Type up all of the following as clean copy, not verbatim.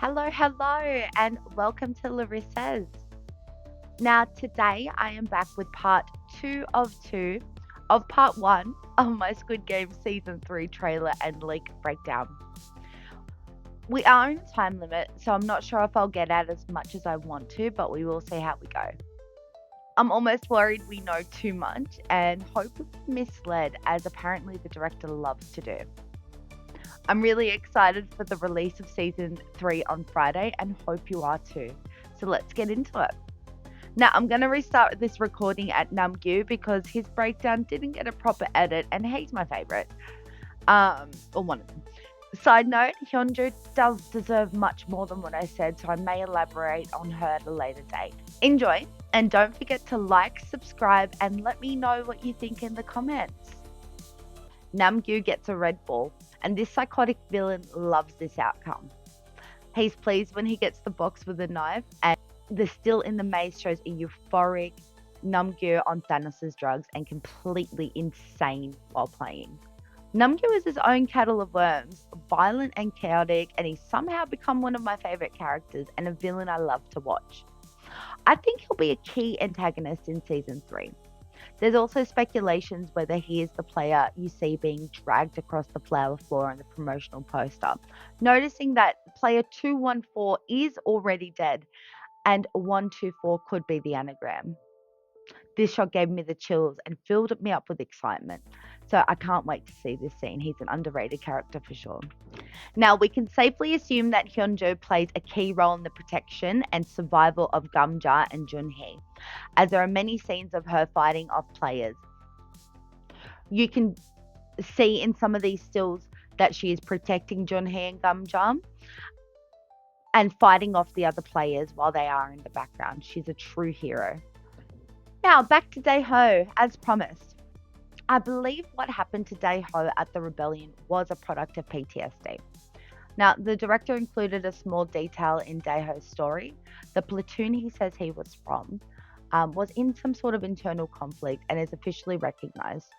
Hello, and welcome to Larissa's. Now, today I am back with part two of part one of my Squid Game Season 3 trailer and leak breakdown. We are in a time limit, so I'm not sure if I'll get out as much as I want to, but we will see how we go. I'm almost worried we know too much and hope we're misled, as apparently the director loves to do. I'm really excited for the release of season 3 on Friday and hope you are too. So let's get into it. Now, I'm going to restart this recording at Namgyu because his breakdown didn't get a proper edit and he's my favorite. Or one of them. Side note, Hyunju does deserve much more than what I said, so I may elaborate on her at a later date. Enjoy, and don't forget to like, subscribe, and let me know what you think in the comments. Namgyu gets a red ball, and this psychotic villain loves this outcome. He's pleased when he gets the box with a knife, and the still in the maze shows a euphoric Namgyu on Thanos' drugs and completely insane while playing. Namgyu is his own kettle of worms, violent and chaotic, and he's somehow become one of my favorite characters and a villain I love to watch. I think he'll be a key antagonist in season 3. There's also speculations whether he is the player you see being dragged across the flower floor on the promotional poster, noticing that player 214 is already dead and 124 could be the anagram. This shot gave me the chills and filled me up with excitement. So I can't wait to see this scene. He's an underrated character for sure. Now, we can safely assume that Hyunjo plays a key role in the protection and survival of Gamja and Junhee, as there are many scenes of her fighting off players. You can see in some of these stills that she is protecting Junhee and Gamja and fighting off the other players while they are in the background. She's a true hero. Now, back to Daeho, as promised. I believe what happened to Daeho at the rebellion was a product of PTSD. Now, the director included a small detail in Daeho's story. The platoon he says he was from was in some sort of internal conflict and is officially recognized.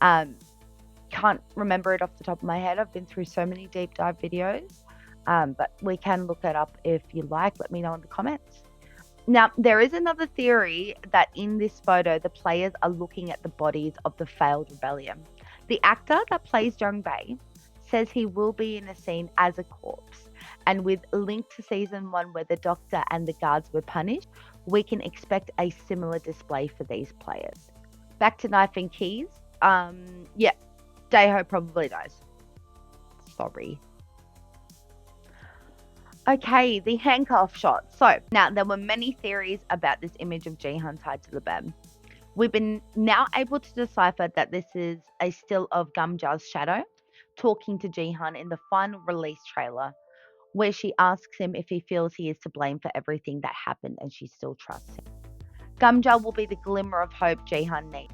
Can't remember it off the top of my head. I've been through so many deep dive videos, but we can look it up if you like. Let me know in the comments. Now, there is another theory that in this photo, the players are looking at the bodies of the failed rebellion. The actor that plays Jung Bae says he will be in a scene as a corpse. And with a link to season 1 where the doctor and the guards were punished, we can expect a similar display for these players. Back to Knife and Keys. Daeho probably dies. Sorry. Okay, the handcuff shot. So, now there were many theories about this image of Jihan tied to the bed. We've been now able to decipher that this is a still of Gamja's shadow talking to Jihan in the final release trailer, where she asks him if he feels he is to blame for everything that happened and she still trusts him. Gamja will be the glimmer of hope Jihan needs.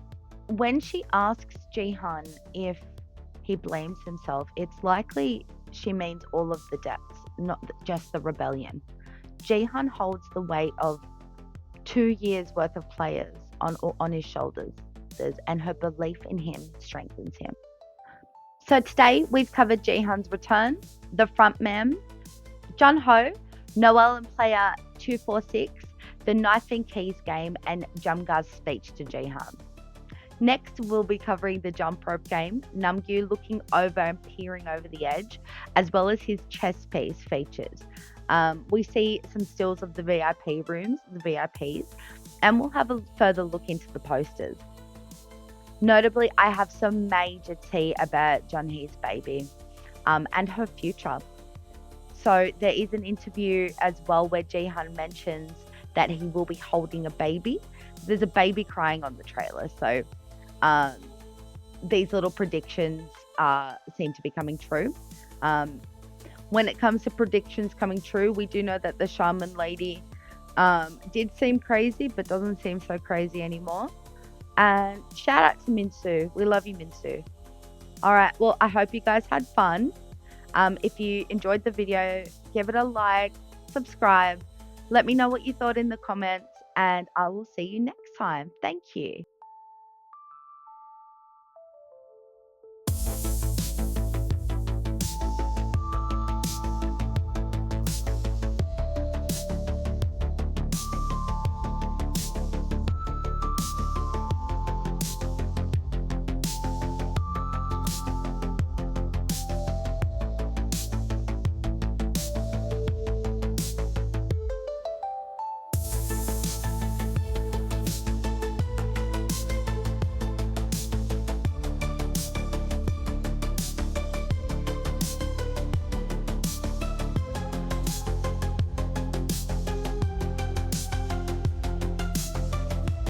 When she asks Jihan if he blames himself, it's likely she means all of the deaths, not just the rebellion. Jihan holds the weight of 2 years worth of players on his shoulders, and her belief in him strengthens him. So today we've covered Jihan's return, the frontman, Junho, Noel and player 246, the Knife and Keys game, and Jumga's speech to Jihan. Next, we'll be covering the jump rope game, Namgyu looking over and peering over the edge, as well as his chess piece features. We see some stills of the VIP rooms, the VIPs, and we'll have a further look into the posters. Notably, I have some major tea about Junhee's baby and her future. So there is an interview as well where Jihan mentions that he will be holding a baby. There's a baby crying on the trailer, so these little predictions seem to be coming true. When it comes to predictions coming true, we do know that the shaman lady did seem crazy, but doesn't seem so crazy anymore. And shout out to Minsu. We love you, Minsu. All right, well, I hope you guys had fun. If you enjoyed the video, give it a like, subscribe. Let me know what you thought in the comments, and I will see you next time. Thank you.